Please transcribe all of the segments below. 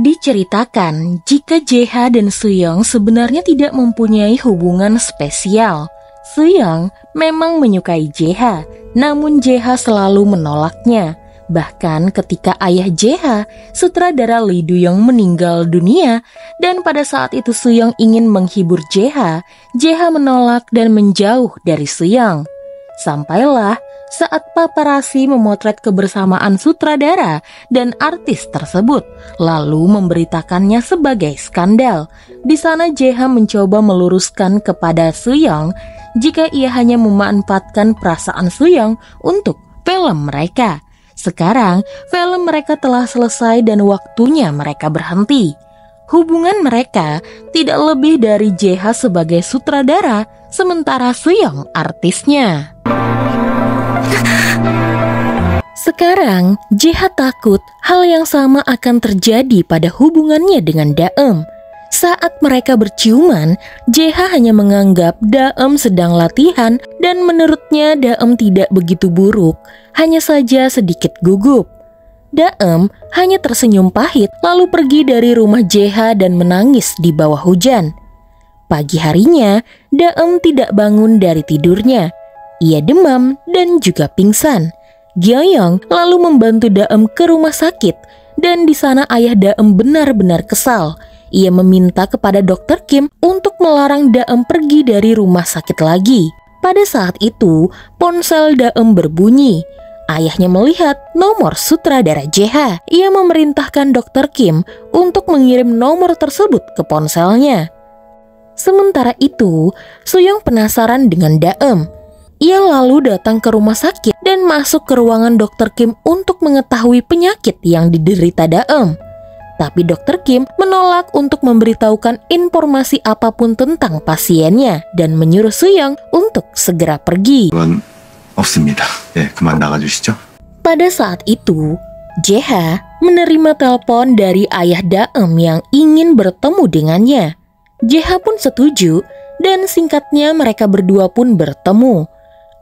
Diceritakan jika JH dan Suyong sebenarnya tidak mempunyai hubungan spesial. Suyong memang menyukai JH, namun JH selalu menolaknya. Bahkan ketika ayah JH, sutradara Lee Do-young meninggal dunia, dan pada saat itu Suyong ingin menghibur JH, JH menolak dan menjauh dari Suyong. Sampailah saat paparazzi memotret kebersamaan sutradara dan artis tersebut, lalu memberitakannya sebagai skandal. Di sana JH mencoba meluruskan kepada Suyong jika ia hanya memanfaatkan perasaan Suyong untuk film mereka. Sekarang film mereka telah selesai dan waktunya mereka berhenti. Hubungan mereka tidak lebih dari JH sebagai sutradara, sementara Suyong artisnya. Sekarang, JH takut hal yang sama akan terjadi pada hubungannya dengan Daem. Saat mereka berciuman, JH hanya menganggap Daem sedang latihan dan menurutnya Daem tidak begitu buruk, hanya saja sedikit gugup. Daem hanya tersenyum pahit lalu pergi dari rumah JH dan menangis di bawah hujan. Pagi harinya, Daem tidak bangun dari tidurnya. Ia demam dan juga pingsan. Gyeoyoung lalu membantu Daem ke rumah sakit dan di sana ayah Daem benar-benar kesal. Ia meminta kepada Dr. Kim untuk melarang Daem pergi dari rumah sakit lagi. Pada saat itu, ponsel Daem berbunyi. Ayahnya melihat nomor sutradara JH. Ia memerintahkan Dr. Kim untuk mengirim nomor tersebut ke ponselnya. Sementara itu, Suyong penasaran dengan Daem. Ia lalu datang ke rumah sakit dan masuk ke ruangan Dr. Kim untuk mengetahui penyakit yang diderita Daem. Tapi Dr. Kim menolak untuk memberitahukan informasi apapun tentang pasiennya dan menyuruh Suyong untuk segera pergi. 없습니다. 그만 나가주시죠. Pada saat itu, JH menerima telepon dari ayah Daem yang ingin bertemu dengannya. JH pun setuju dan singkatnya mereka berdua pun bertemu.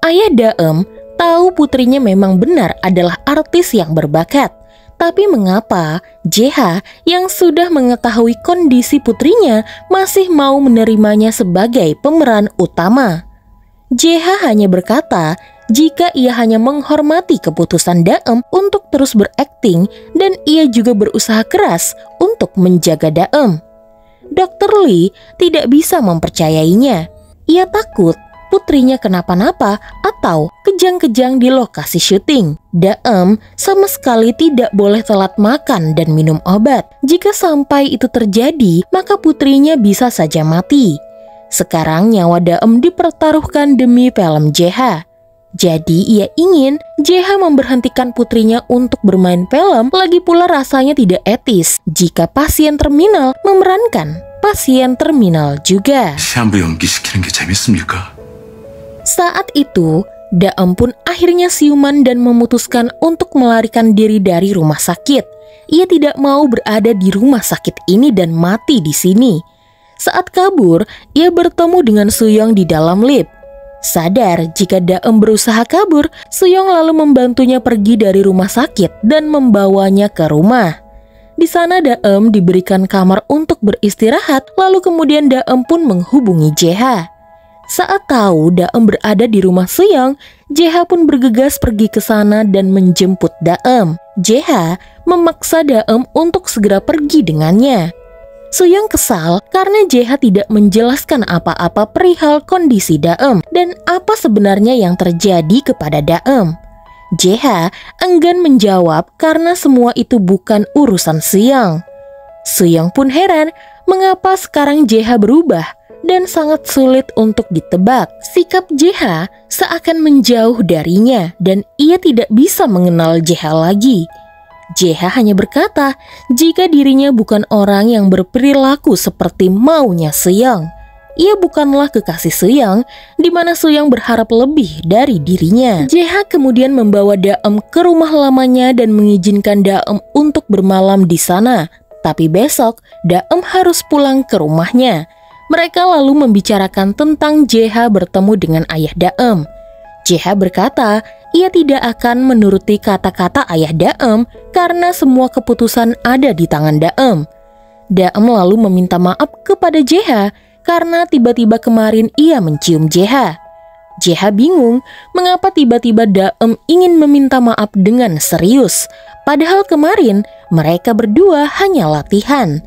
Ayah Daem tahu putrinya memang benar adalah artis yang berbakat. Tapi mengapa JH yang sudah mengetahui kondisi putrinya masih mau menerimanya sebagai pemeran utama? JH hanya berkata jika ia hanya menghormati keputusan Daem untuk terus berakting dan ia juga berusaha keras untuk menjaga Daem. Dr. Lee tidak bisa mempercayainya. Ia takut putrinya kenapa-napa atau kejang-kejang di lokasi syuting. Daem sama sekali tidak boleh telat makan dan minum obat. Jika sampai itu terjadi, maka putrinya bisa saja mati. Sekarang nyawa Daem dipertaruhkan demi film JH. Jadi ia ingin JH memberhentikan putrinya untuk bermain film, lagi pula rasanya tidak etis jika pasien terminal memerankan pasien terminal juga. 시한부 연기시키는 게 재밌습니까? Saat itu, Daem pun akhirnya siuman dan memutuskan untuk melarikan diri dari rumah sakit. Ia tidak mau berada di rumah sakit ini dan mati di sini. Saat kabur, ia bertemu dengan Suyong di dalam lift. Sadar jika Daem berusaha kabur, Suyong lalu membantunya pergi dari rumah sakit dan membawanya ke rumah. Di sana Daem diberikan kamar untuk beristirahat, lalu kemudian Daem pun menghubungi JH. Saat tahu Daem berada di rumah Suyong, JH pun bergegas pergi ke sana dan menjemput Daem. JH memaksa Daem untuk segera pergi dengannya. Suyong kesal karena JH tidak menjelaskan apa-apa perihal kondisi Daem dan apa sebenarnya yang terjadi kepada Daem. JH enggan menjawab karena semua itu bukan urusan Suyong. Suyong pun heran mengapa sekarang JH berubah dan sangat sulit untuk ditebak. Sikap JH seakan menjauh darinya dan ia tidak bisa mengenal JH lagi. JH hanya berkata jika dirinya bukan orang yang berperilaku seperti maunya Suyong. Ia bukanlah kekasih Suyong, di mana Suyong berharap lebih dari dirinya. JH kemudian membawa Daem ke rumah lamanya dan mengizinkan Daem untuk bermalam di sana. Tapi besok Daem harus pulang ke rumahnya. Mereka lalu membicarakan tentang JH bertemu dengan ayah Daem. Jeha berkata ia tidak akan menuruti kata-kata ayah Daem karena semua keputusan ada di tangan Daem. Daem lalu meminta maaf kepada Jeha karena tiba-tiba kemarin ia mencium Jeha. Jeha bingung mengapa tiba-tiba Daem ingin meminta maaf dengan serius, padahal kemarin mereka berdua hanya latihan.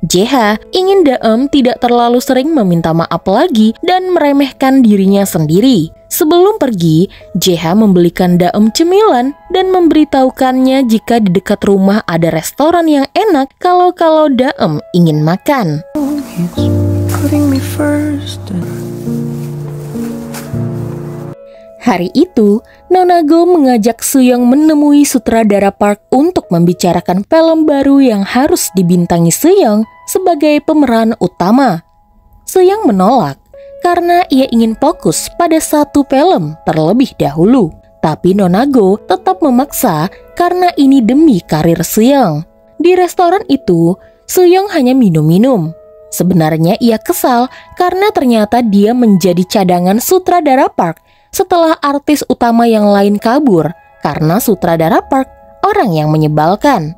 Jeha ingin Daem tidak terlalu sering meminta maaf lagi dan meremehkan dirinya sendiri. Sebelum pergi, Jeha membelikan Daem cemilan dan memberitahukannya jika di dekat rumah ada restoran yang enak kalau Daem ingin makan. Hari itu, Nona Go mengajak Soo-young menemui sutradara Park untuk membicarakan film baru yang harus dibintangi Soo-young sebagai pemeran utama. Soo-young menolak karena ia ingin fokus pada satu film terlebih dahulu. Tapi Nona Go tetap memaksa karena ini demi karir Soo-young. Di restoran itu, Soo-young hanya minum-minum. Sebenarnya ia kesal karena ternyata dia menjadi cadangan sutradara Park setelah artis utama yang lain kabur karena sutradara Park orang yang menyebalkan.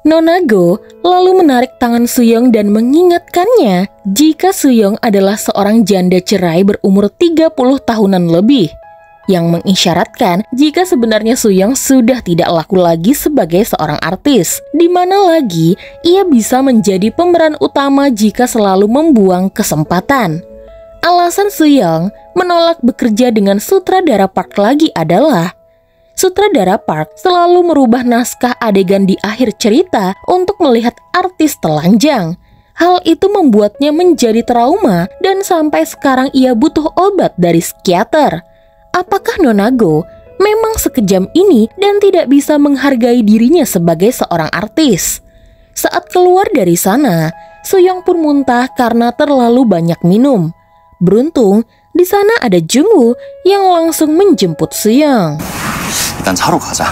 Nona Go lalu menarik tangan Soo-young dan mengingatkannya jika Soo-young adalah seorang janda cerai berumur 30 tahunan lebih, yang mengisyaratkan jika sebenarnya Soo-young sudah tidak laku lagi sebagai seorang artis, di mana lagi ia bisa menjadi pemeran utama jika selalu membuang kesempatan. Alasan Soo-young menolak bekerja dengan sutradara Park lagi adalah sutradara Park selalu merubah naskah adegan di akhir cerita untuk melihat artis telanjang. Hal itu membuatnya menjadi trauma dan sampai sekarang ia butuh obat dari psikiater. Apakah Nona Go memang sekejam ini dan tidak bisa menghargai dirinya sebagai seorang artis? Saat keluar dari sana, Soo-young pun muntah karena terlalu banyak minum. Beruntung, di sana ada Jung-woo yang langsung menjemput Soo-young. 일단 사러 가자.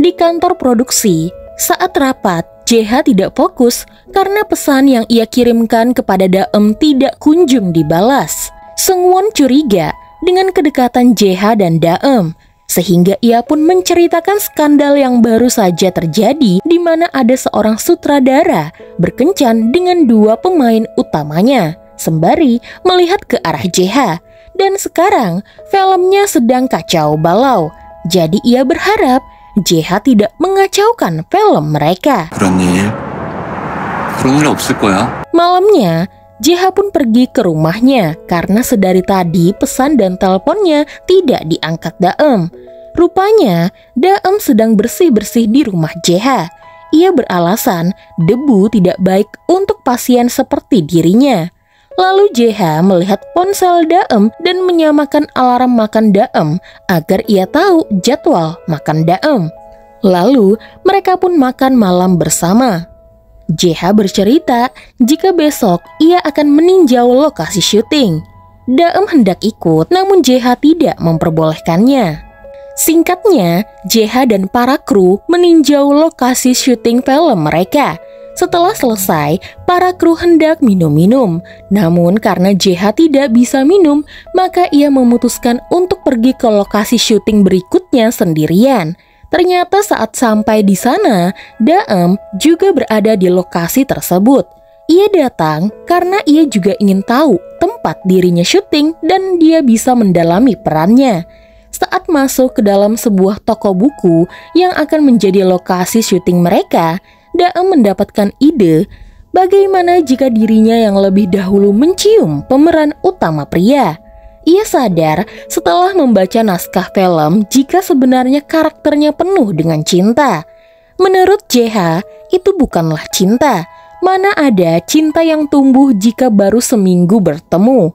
Di kantor produksi, saat rapat, Jeha tidak fokus karena pesan yang ia kirimkan kepada Daem tidak kunjung dibalas. Seung-won curiga dengan kedekatan Jeha dan Daem, sehingga ia pun menceritakan skandal yang baru saja terjadi di mana ada seorang sutradara berkencan dengan dua pemain utamanya, sembari melihat ke arah Jeha. Dan sekarang filmnya sedang kacau balau, jadi ia berharap Jeha tidak mengacaukan film mereka. 그런 일 없을 거야. Malamnya, Jeha pun pergi ke rumahnya karena sedari tadi pesan dan teleponnya tidak diangkat Daem. Rupanya Daem sedang bersih-bersih di rumah Jeha. Ia beralasan debu tidak baik untuk pasien seperti dirinya. Lalu Jeha melihat ponsel Daem dan menyamakan alarm makan Daem agar ia tahu jadwal makan Daem. Lalu mereka pun makan malam bersama. Jeha bercerita jika besok ia akan meninjau lokasi syuting. Daem hendak ikut, namun Jeha tidak memperbolehkannya. Singkatnya, Jeha dan para kru meninjau lokasi syuting film mereka. Setelah selesai, para kru hendak minum-minum. Namun karena Jeha tidak bisa minum, maka ia memutuskan untuk pergi ke lokasi syuting berikutnya sendirian. Ternyata saat sampai di sana, Daem juga berada di lokasi tersebut. Ia datang karena ia juga ingin tahu tempat dirinya syuting dan dia bisa mendalami perannya. Saat masuk ke dalam sebuah toko buku yang akan menjadi lokasi syuting mereka, Daem mendapatkan ide bagaimana jika dirinya yang lebih dahulu mencium pemeran utama pria. Ia sadar setelah membaca naskah film jika sebenarnya karakternya penuh dengan cinta. Menurut Jeha, itu bukanlah cinta. Mana ada cinta yang tumbuh jika baru seminggu bertemu.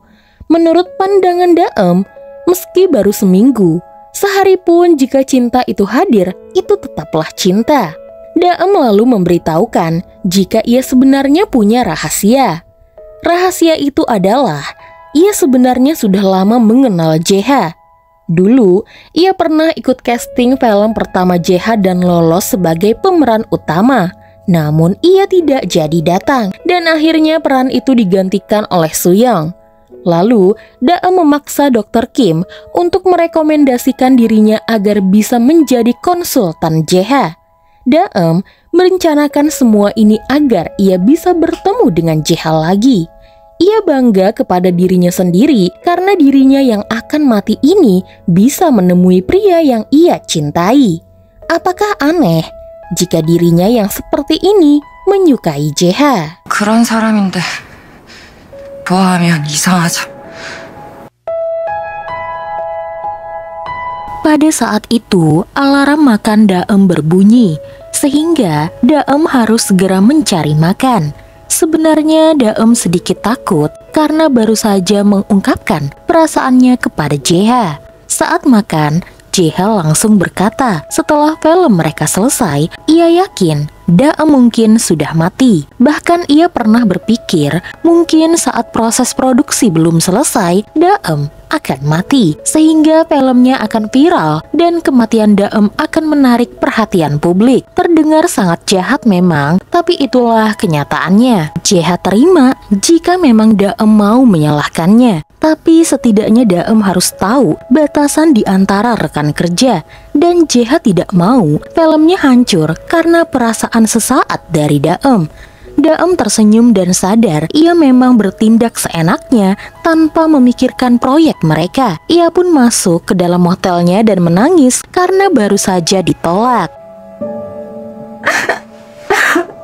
Menurut pandangan Daem, meski baru seminggu, sehari pun jika cinta itu hadir, itu tetaplah cinta. Daem lalu memberitahukan jika ia sebenarnya punya rahasia. Rahasia itu adalah ia sebenarnya sudah lama mengenal Jeha. Dulu, ia pernah ikut casting film pertama Jeha dan lolos sebagai pemeran utama. Namun ia tidak jadi datang dan akhirnya peran itu digantikan oleh Soo-young. Lalu, Daem memaksa Dr. Kim untuk merekomendasikan dirinya agar bisa menjadi konsultan JH. Daem merencanakan semua ini agar ia bisa bertemu dengan JH lagi. Ia bangga kepada dirinya sendiri karena dirinya yang akan mati ini bisa menemui pria yang ia cintai. Apakah aneh jika dirinya yang seperti ini menyukai JH? 그런 사람인데 좋아하면 이상하죠. Pada saat itu, alarm makan Daem berbunyi, sehingga Daem harus segera mencari makan. Sebenarnya Daem sedikit takut karena baru saja mengungkapkan perasaannya kepada JH. Saat makan, JH langsung berkata setelah film mereka selesai, ia yakin Daem mungkin sudah mati. Bahkan ia pernah berpikir mungkin saat proses produksi belum selesai, Daem akan mati, sehingga filmnya akan viral dan kematian Daem akan menarik perhatian publik. Terdengar sangat jahat memang, tapi itulah kenyataannya. JH terima jika memang Daem mau menyalahkannya. Tapi setidaknya Daem harus tahu batasan di antara rekan kerja. Dan JH tidak mau filmnya hancur karena perasaan sesaat dari Daem. Daem tersenyum dan sadar ia memang bertindak seenaknya tanpa memikirkan proyek mereka. Ia pun masuk ke dalam hotelnya dan menangis karena baru saja ditolak.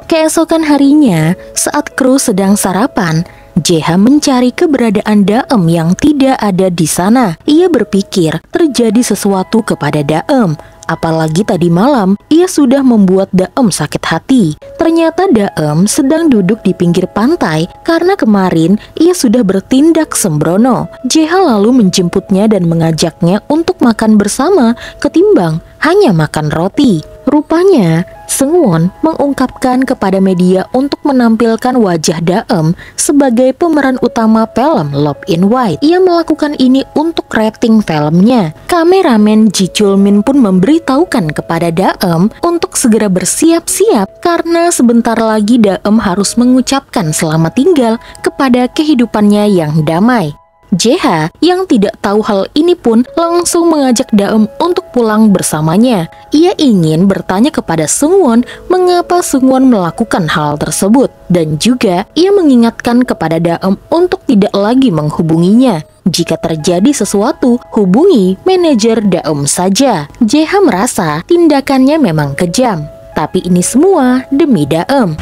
Keesokan harinya, saat kru sedang sarapan, JH mencari keberadaan Daem yang tidak ada di sana. Ia berpikir terjadi sesuatu kepada Daem. Apalagi tadi malam, ia sudah membuat Daem sakit hati. Ternyata Daem sedang duduk di pinggir pantai karena kemarin ia sudah bertindak sembrono. JH lalu menjemputnya dan mengajaknya untuk makan bersama ketimbang hanya makan roti. Rupanya, Seungwon mengungkapkan kepada media untuk menampilkan wajah Daem sebagai pemeran utama film Love in White. Ia melakukan ini untuk rating filmnya. Kameramen Ji Chul-min pun memberitahukan kepada Daem untuk segera bersiap-siap karena sebentar lagi Daem harus mengucapkan selamat tinggal kepada kehidupannya yang damai. JH yang tidak tahu hal ini pun langsung mengajak Daem untuk pulang bersamanya. Ia ingin bertanya kepada Seungwon mengapa Seungwon melakukan hal tersebut, dan juga ia mengingatkan kepada Daem untuk tidak lagi menghubunginya. Jika terjadi sesuatu, hubungi manajer Daem saja. JH merasa tindakannya memang kejam, tapi ini semua demi Daem.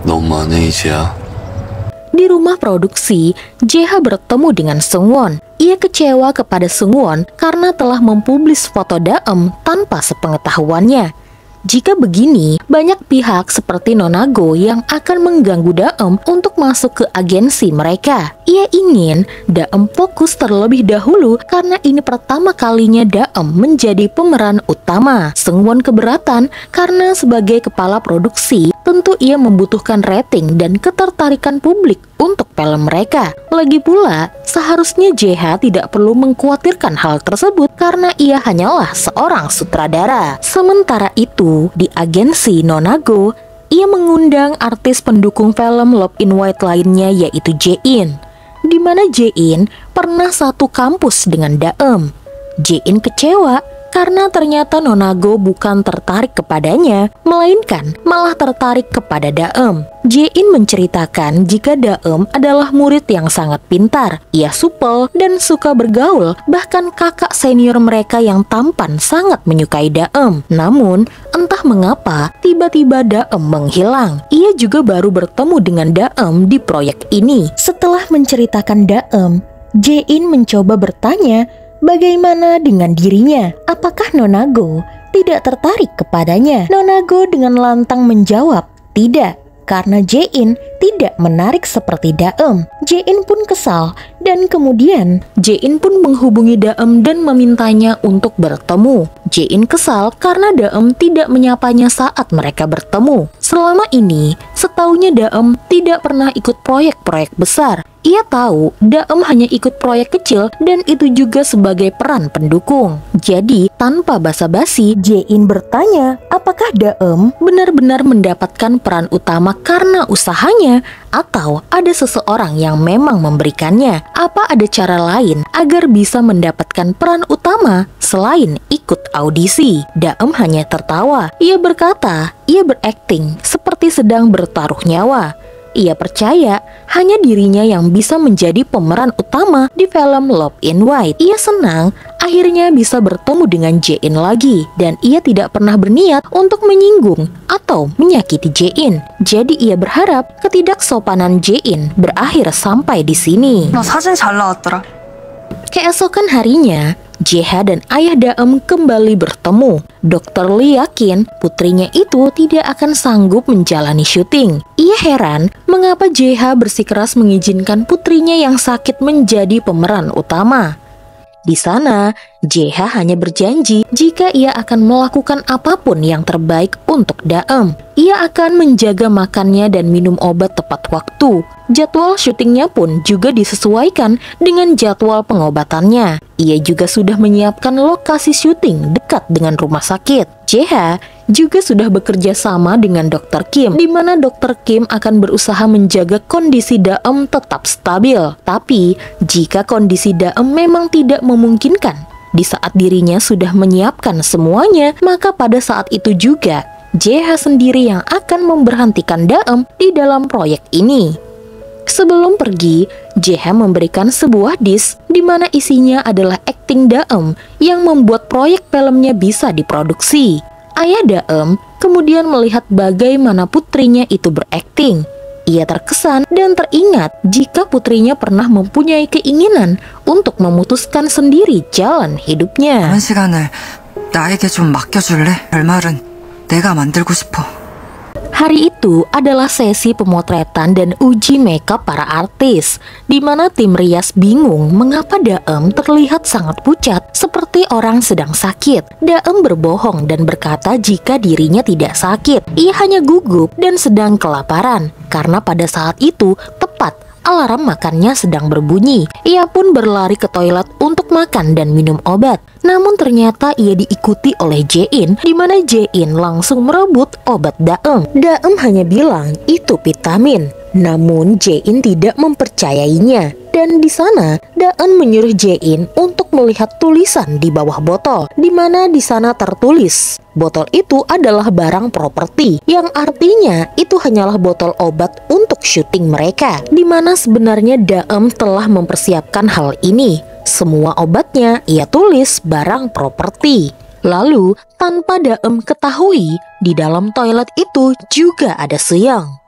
너무 안해 이제야. Di rumah produksi, JH bertemu dengan Seungwon. Ia kecewa kepada Seungwon karena telah mempublis foto Daem tanpa sepengetahuannya. Jika begini, banyak pihak seperti Nonago yang akan mengganggu Daem untuk masuk ke agensi mereka. Ia ingin Daem fokus terlebih dahulu karena ini pertama kalinya Daem menjadi pemeran utama. Seungwon keberatan karena sebagai kepala produksi, tentu ia membutuhkan rating dan ketertarikan publik untuk film mereka. Lagi pula, seharusnya JH tidak perlu mengkhawatirkan hal tersebut karena ia hanyalah seorang sutradara. Sementara itu, di agensi Nonago, ia mengundang artis pendukung film Love in White lainnya yaitu Jae-in, di mana Jae-in pernah satu kampus dengan Daem. Jae-in kecewa karena ternyata Nonago bukan tertarik kepadanya, melainkan malah tertarik kepada Daem. Jae-in menceritakan jika Daem adalah murid yang sangat pintar. Ia supel dan suka bergaul, bahkan kakak senior mereka yang tampan sangat menyukai Daem. Namun, entah mengapa tiba-tiba Daem menghilang. Ia juga baru bertemu dengan Daem di proyek ini. Setelah menceritakan Daem, Jae-in mencoba bertanya bagaimana dengan dirinya? Apakah Nonago tidak tertarik kepadanya? Nonago dengan lantang menjawab, tidak, karena Jae-in tidak menarik seperti Daem. Jae-in pun kesal Dan kemudian Jae-in pun menghubungi Daem dan memintanya untuk bertemu. Jae-in kesal karena Daem tidak menyapanya saat mereka bertemu. Selama ini, setaunya Daem tidak pernah ikut proyek-proyek besar. Ia tahu Daem hanya ikut proyek kecil dan itu juga sebagai peran pendukung. Jadi, tanpa basa-basi, Jae-in bertanya apakah Daem benar-benar mendapatkan peran utama karena usahanya atau ada seseorang yang memang memberikannya. Apa ada cara lain agar bisa mendapatkan peran utama selain ikut audisi? Daem hanya tertawa. Ia berkata, ia berakting seperti sedang bertaruh nyawa. Ia percaya hanya dirinya yang bisa menjadi pemeran utama di film Love in White. Ia senang akhirnya bisa bertemu dengan Jae-in lagi dan ia tidak pernah berniat untuk menyinggung atau menyakiti Jae-in. Jadi ia berharap ketidaksopanan Jae-in berakhir sampai di sini. 너 사진 잘 나왔더라. Keesokan harinya, Jae-ha dan ayah Daem kembali bertemu. Dr. Lee yakin putrinya itu tidak akan sanggup menjalani syuting. Ia heran mengapa Jae-ha bersikeras mengizinkan putrinya yang sakit menjadi pemeran utama. Di sana, Jae-ha hanya berjanji jika ia akan melakukan apapun yang terbaik untuk Daem. Ia akan menjaga makannya dan minum obat tepat waktu. Jadwal syutingnya pun juga disesuaikan dengan jadwal pengobatannya. Ia juga sudah menyiapkan lokasi syuting dekat dengan rumah sakit. Jae-ha juga sudah bekerja sama dengan Dr. Kim, di mana Dr. Kim akan berusaha menjaga kondisi Daem tetap stabil. Tapi, jika kondisi Daem memang tidak memungkinkan, di saat dirinya sudah menyiapkan semuanya, maka pada saat itu juga Jae-ha sendiri yang akan memberhentikan Daem di dalam proyek ini. Sebelum pergi, Jae-ha memberikan sebuah disk di mana isinya adalah akting Daem yang membuat proyek filmnya bisa diproduksi. Ayah Daem kemudian melihat bagaimana putrinya itu berakting. Ia terkesan dan teringat jika putrinya pernah mempunyai keinginan untuk memutuskan sendiri jalan hidupnya. 남은 시간을 나에게 좀 맡겨줄래? 결말은 내가 만들고 싶어. Hari itu adalah sesi pemotretan dan uji makeup para artis, di mana tim rias bingung mengapa Daem terlihat sangat pucat seperti orang sedang sakit. Daem berbohong dan berkata jika dirinya tidak sakit, ia hanya gugup dan sedang kelaparan, karena pada saat itu tepat alarm makannya sedang berbunyi. Ia pun berlari ke toilet untuk makan dan minum obat. Namun ternyata ia diikuti oleh Jae-in, di mana Jae-in langsung merebut obat Daem. Daem hanya bilang itu vitamin. Namun Jae-in tidak mempercayainya. Dan di sana Daem menyuruh Jae-in untuk melihat tulisan di bawah botol, di mana di sana tertulis botol itu adalah barang properti, yang artinya itu hanyalah botol obat untuk syuting mereka, di mana sebenarnya Daem telah mempersiapkan hal ini. Semua obatnya ia tulis barang properti. Lalu tanpa Daem ketahui, di dalam toilet itu juga ada Seong.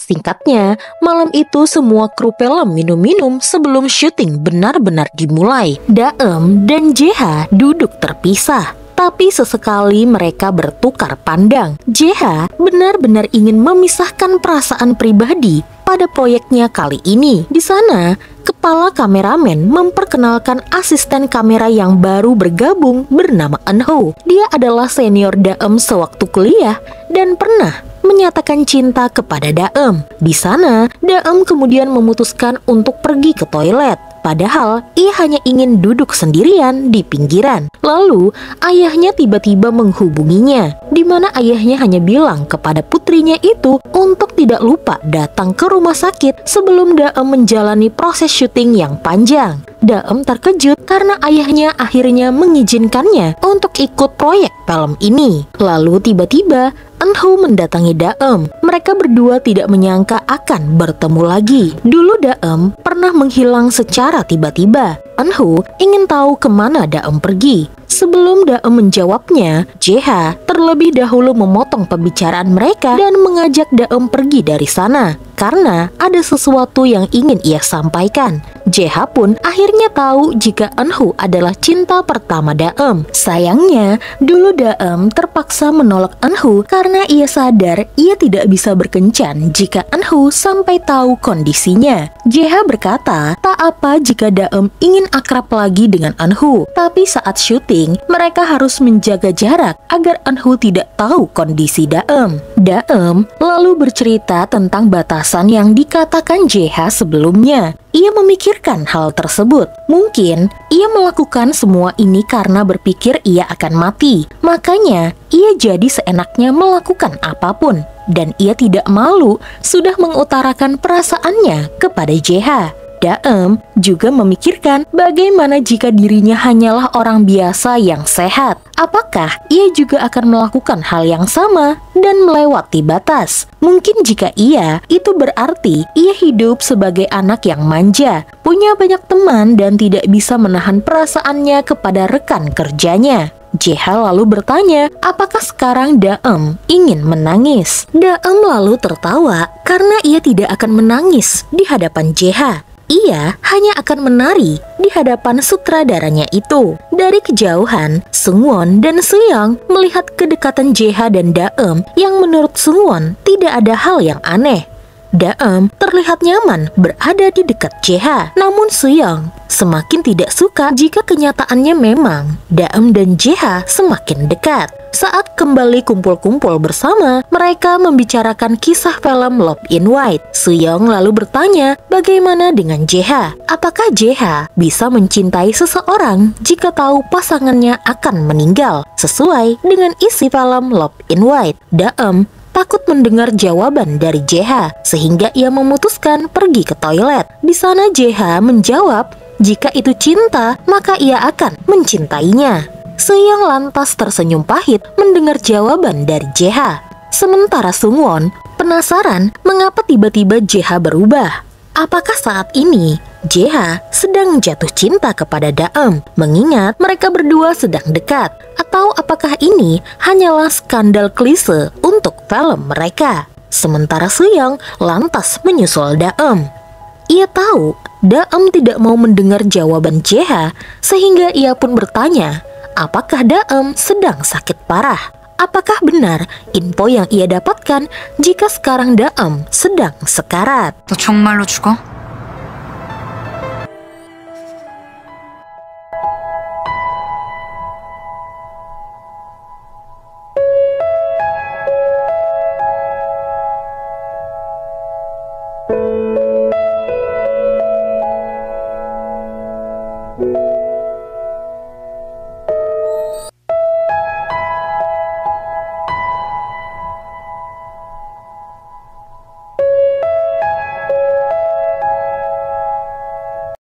Singkatnya, malam itu semua kru film minum-minum sebelum syuting benar-benar dimulai. Daem dan Jae-ha duduk terpisah, tapi sesekali mereka bertukar pandang. Jae-ha benar-benar ingin memisahkan perasaan pribadi pada proyeknya kali ini. Di sana, kepala kameramen memperkenalkan asisten kamera yang baru bergabung bernama Eun-ho. Dia adalah senior Daem sewaktu kuliah dan pernah menyatakan cinta kepada Daem. Di sana, Daem kemudian memutuskan untuk pergi ke toilet. Padahal ia hanya ingin duduk sendirian di pinggiran. Lalu ayahnya tiba-tiba menghubunginya, di mana ayahnya hanya bilang kepada putrinya itu untuk tidak lupa datang ke rumah sakit sebelum Daem menjalani proses syuting yang panjang. Daem terkejut karena ayahnya akhirnya mengizinkannya untuk ikut proyek film ini. Lalu tiba-tiba Eun-ho mendatangi Daem. Mereka berdua tidak menyangka akan bertemu lagi. Dulu Daem pernah menghilang secara tiba-tiba. Eun-ho ingin tahu kemana Daem pergi. Sebelum Daem menjawabnya, Jeha terlebih dahulu memotong pembicaraan mereka dan mengajak Daem pergi dari sana karena ada sesuatu yang ingin ia sampaikan. Jeha pun akhirnya tahu jika Eunho adalah cinta pertama Daem. Sayangnya, dulu Daem terpaksa menolak Eunho karena ia sadar ia tidak bisa berkencan jika Eunho sampai tahu kondisinya. Jeha berkata, tak apa jika Daem ingin akrab lagi dengan Eunho, tapi saat syuting, mereka harus menjaga jarak agar Eunho tidak tahu kondisi Daem. Daem lalu bercerita tentang batasan yang dikatakan Jeha sebelumnya. Ia memikirkan hal tersebut. Mungkin ia melakukan semua ini karena berpikir ia akan mati. Makanya ia jadi seenaknya melakukan apapun. Dan ia tidak malu sudah mengutarakan perasaannya kepada Jeha. Daem juga memikirkan bagaimana jika dirinya hanyalah orang biasa yang sehat. Apakah ia juga akan melakukan hal yang sama dan melewati batas? Mungkin jika iya, itu berarti ia hidup sebagai anak yang manja, punya banyak teman dan tidak bisa menahan perasaannya kepada rekan kerjanya. Jeha lalu bertanya, apakah sekarang Daem ingin menangis? Daem lalu tertawa karena ia tidak akan menangis di hadapan Jeha. Ia hanya akan menari di hadapan sutradaranya itu. Dari kejauhan, Seungwon dan Seoyoung melihat kedekatan Jeha dan Daem yang menurut Seungwon tidak ada hal yang aneh. Daem terlihat nyaman berada di dekat Jeha, namun Seoyoung semakin tidak suka jika kenyataannya memang Daem dan Jeha semakin dekat. Saat kembali kumpul-kumpul bersama, mereka membicarakan kisah film Love in White. Seoyoung lalu bertanya bagaimana dengan Jeha. Apakah Jeha bisa mencintai seseorang jika tahu pasangannya akan meninggal? Sesuai dengan isi film Love in White, Daem takut mendengar jawaban dari Jeha, sehingga ia memutuskan pergi ke toilet. Di sana Jeha menjawab, jika itu cinta, maka ia akan mencintainya. Seoyoung lantas tersenyum pahit mendengar jawaban dari Jeha. Sementara Seungwon penasaran mengapa tiba-tiba Jeha berubah. Apakah saat ini Jeha sedang jatuh cinta kepada Daem, mengingat mereka berdua sedang dekat? Atau apakah ini hanyalah skandal klise untuk film mereka? Sementara Seoyoung lantas menyusul Daem. Ia tahu Daem tidak mau mendengar jawaban Jeha, sehingga ia pun bertanya, apakah Daem sedang sakit parah? Apakah benar info yang ia dapatkan jika sekarang Daem sedang sekarat? 너 정말로 죽어?